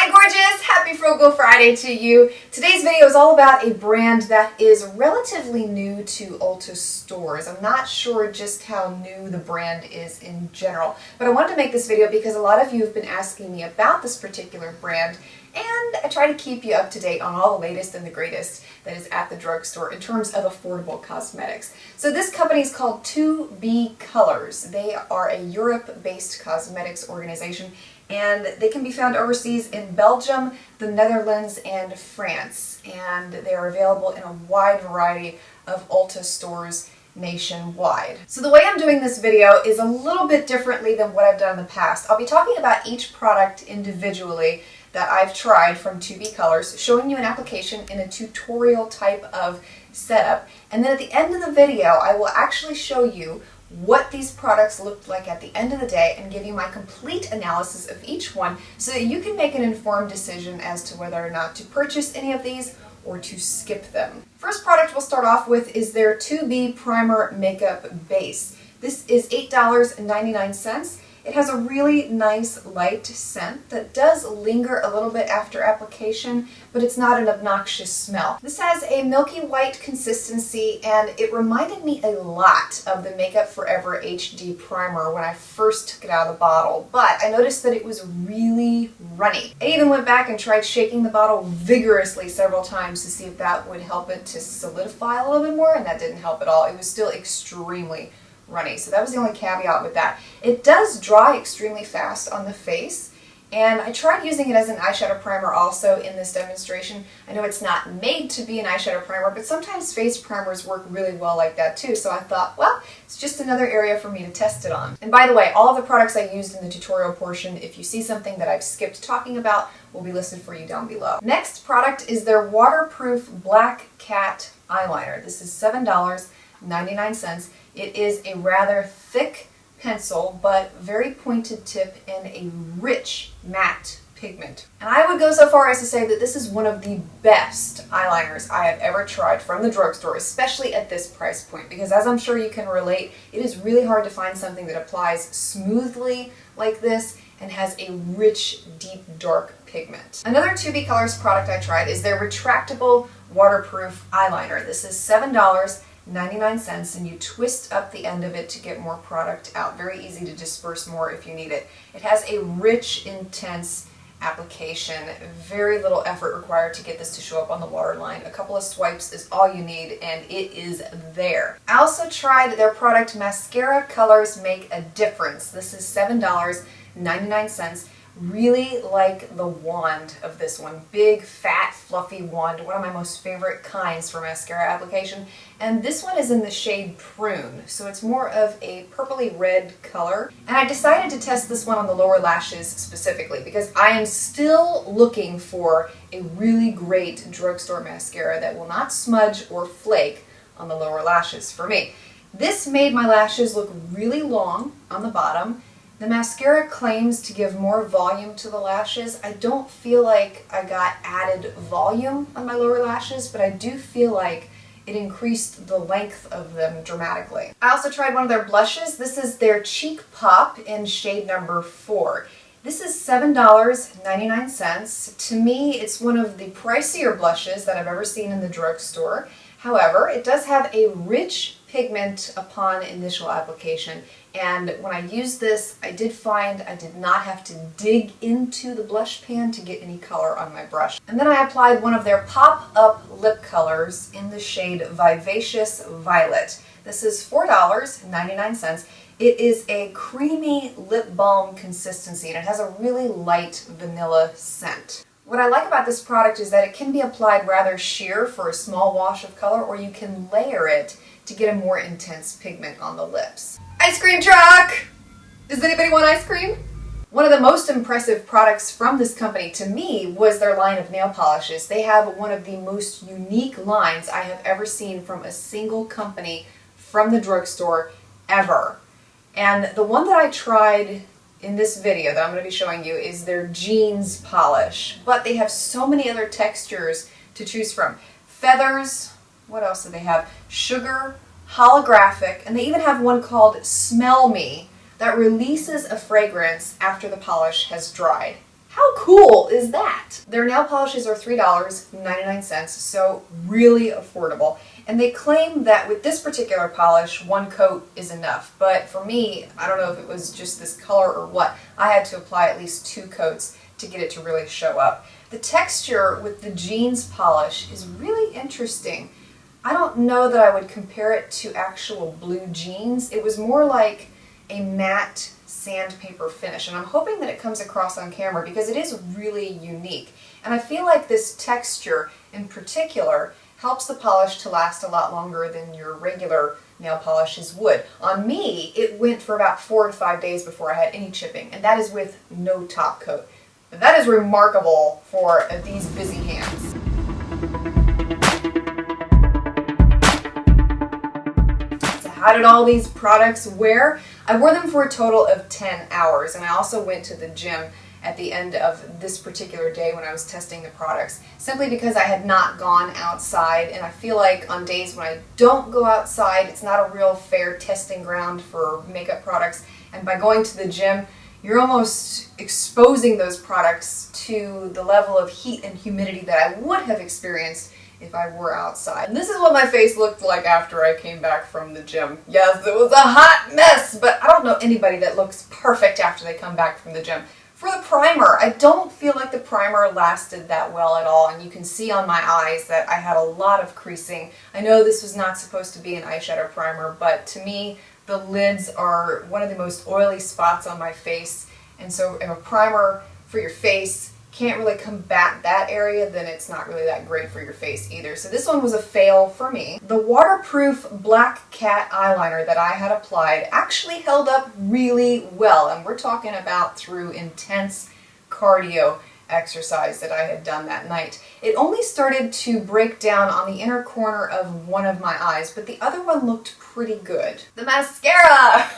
Hi gorgeous! Happy Frugal Friday to you. Today's video is all about a brand that is relatively new to Ulta stores. I'm not sure just how new the brand is in general, but I wanted to make this video because a lot of you have been asking me about this particular brand, and I try to keep you up to date on all the latest and the greatest that is at the drugstore in terms of affordable cosmetics. So this company is called 2B Colors. They are a Europe-based cosmetics organization, and they can be found overseas in Belgium, the Netherlands, and France. And they are available in a wide variety of Ulta stores nationwide. So the way I'm doing this video is a little bit differently than what I've done in the past. I'll be talking about each product individually that I've tried from 2B Colors, showing you an application in a tutorial type of setup. And then at the end of the video, I will actually show you what these products looked like at the end of the day and give you my complete analysis of each one so that you can make an informed decision as to whether or not to purchase any of these or to skip them. First product we'll start off with is their 2B Primer Makeup Base. This is $8.99. It has a really nice light scent that does linger a little bit after application, but it's not an obnoxious smell. This has a milky white consistency, and it reminded me a lot of the Makeup Forever HD Primer when I first took it out of the bottle, but I noticed that it was really runny. I even went back and tried shaking the bottle vigorously several times to see if that would help it to solidify a little bit more, and that didn't help at all. It was still extremely runny. So that was the only caveat with that. It does dry extremely fast on the face, and I tried using it as an eyeshadow primer also in this demonstration. I know it's not made to be an eyeshadow primer, but sometimes face primers work really well like that too, so I thought, well, it's just another area for me to test it on. And by the way, all of the products I used in the tutorial portion, if you see something that I've skipped talking about, will be listed for you down below. Next product is their Waterproof Black Cat Eyeliner. This is $7.99. It is a rather thick pencil, but very pointed tip and a rich matte pigment. And I would go so far as to say that this is one of the best eyeliners I have ever tried from the drugstore, especially at this price point, because as I'm sure you can relate, it is really hard to find something that applies smoothly like this and has a rich, deep, dark pigment. Another 2B Colors product I tried is their Retractable Waterproof Eyeliner. This is $7.99, and you twist up the end of it to get more product out. Very easy to disperse more if you need it. It has a rich, intense application. Very little effort required to get this to show up on the waterline. A couple of swipes is all you need, and it is there. I also tried their product Mascara Colors Make a Difference. This is $7.99. Really like the wand of this one. Big, fat, fluffy wand. One of my most favorite kinds for mascara application. And this one is in the shade Prune, so it's more of a purpley red color. And I decided to test this one on the lower lashes specifically because I am still looking for a really great drugstore mascara that will not smudge or flake on the lower lashes for me. This made my lashes look really long on the bottom. The mascara claims to give more volume to the lashes. I don't feel like I got added volume on my lower lashes, but I do feel like it increased the length of them dramatically. I also tried one of their blushes. This is their Cheek Pop in shade number 4. This is $7.99. To me, it's one of the pricier blushes that I've ever seen in the drugstore. However, it does have a rich pigment upon initial application, and when I used this, I did find I did not have to dig into the blush pan to get any color on my brush. And then I applied one of their pop-up lip colors in the shade Vivacious Violet. This is $4.99. It is a creamy lip balm consistency, and it has a really light vanilla scent. What I like about this product is that it can be applied rather sheer for a small wash of color, or you can layer it to get a more intense pigment on the lips. Ice cream truck! Does anybody want ice cream? One of the most impressive products from this company to me was their line of nail polishes. They have one of the most unique lines I have ever seen from a single company from the drugstore ever. And the one that I tried in this video that I'm going to be showing you is their jeans polish. But they have so many other textures to choose from. Feathers, what else do they have? Sugar, holographic, and they even have one called Smell Me that releases a fragrance after the polish has dried. How cool is that? Their nail polishes are $3.99, so really affordable. And they claim that with this particular polish, one coat is enough. But for me, I don't know if it was just this color or what, I had to apply at least 2 coats to get it to really show up. The texture with the jeans polish is really interesting. I don't know that I would compare it to actual blue jeans. It was more like a matte sandpaper finish, and I'm hoping that it comes across on camera because it is really unique. And I feel like this texture in particular helps the polish to last a lot longer than your regular nail polishes would. On me, it went for about 4 to 5 days before I had any chipping, and that is with no top coat. But that is remarkable for these busy hands. So how did all these products wear? I wore them for a total of 10 hours, and I also went to the gym at the end of this particular day when I was testing the products, simply because I had not gone outside, and I feel like on days when I don't go outside, it's not a real fair testing ground for makeup products, and by going to the gym, you're almost exposing those products to the level of heat and humidity that I would have experienced if I were outside. And this is what my face looked like after I came back from the gym. Yes, it was a hot mess, but I don't know anybody that looks perfect after they come back from the gym. For the primer, I don't feel like the primer lasted that well at all, and you can see on my eyes that I had a lot of creasing. I know this was not supposed to be an eyeshadow primer, but to me, the lids are one of the most oily spots on my face, and so if a primer for your face can't really combat that area, then it's not really that great for your face either. So this one was a fail for me. The waterproof Black Cat eyeliner that I had applied actually held up really well, and we're talking about through intense cardio exercise that I had done that night. It only started to break down on the inner corner of one of my eyes, but the other one looked pretty good. The mascara!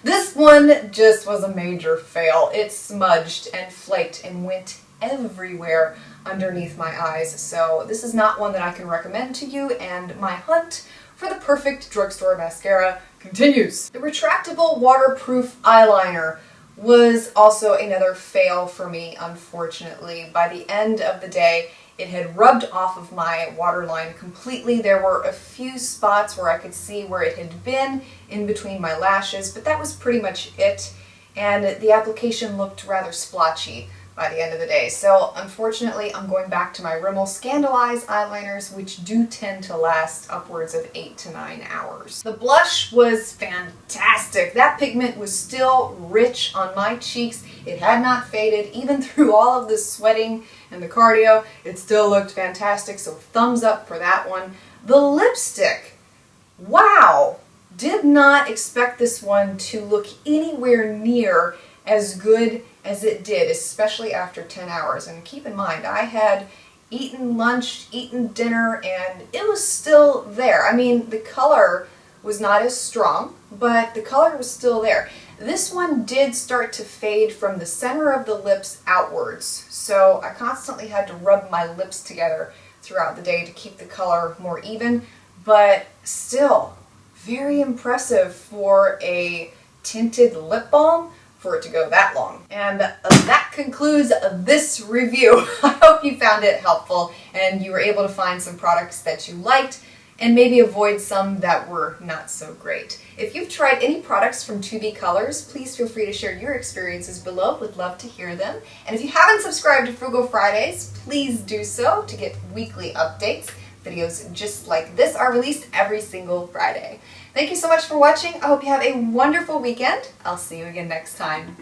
This one just was a major fail. It smudged and flaked and went everywhere underneath my eyes, so this is not one that I can recommend to you, and my hunt for the perfect drugstore mascara continues. The retractable waterproof eyeliner was also another fail for me, unfortunately. By the end of the day, it had rubbed off of my waterline completely. There were a few spots where I could see where it had been in between my lashes, but that was pretty much it. And the application looked rather splotchy by the end of the day. So unfortunately, I'm going back to my Rimmel Scandalize eyeliners, which do tend to last upwards of 8 to 9 hours. The blush was fantastic. That pigment was still rich on my cheeks. It had not faded. Even through all of the sweating and the cardio, it still looked fantastic, so thumbs up for that one. The lipstick, wow! Did not expect this one to look anywhere near as good as it did, especially after 10 hours. And keep in mind, I had eaten lunch, eaten dinner, and it was still there. I mean, the color was not as strong, but the color was still there. This one did start to fade from the center of the lips outwards, so I constantly had to rub my lips together throughout the day to keep the color more even, but still very impressive for a tinted lip balm for it to go that long. And that concludes this review. I hope you found it helpful and you were able to find some products that you liked and maybe avoid some that were not so great. If you've tried any products from 2B Colors, please feel free to share your experiences below. Would love to hear them. And if you haven't subscribed to Frugal Fridays, please do so to get weekly updates. Videos just like this are released every single Friday. Thank you so much for watching. I hope you have a wonderful weekend. I'll see you again next time.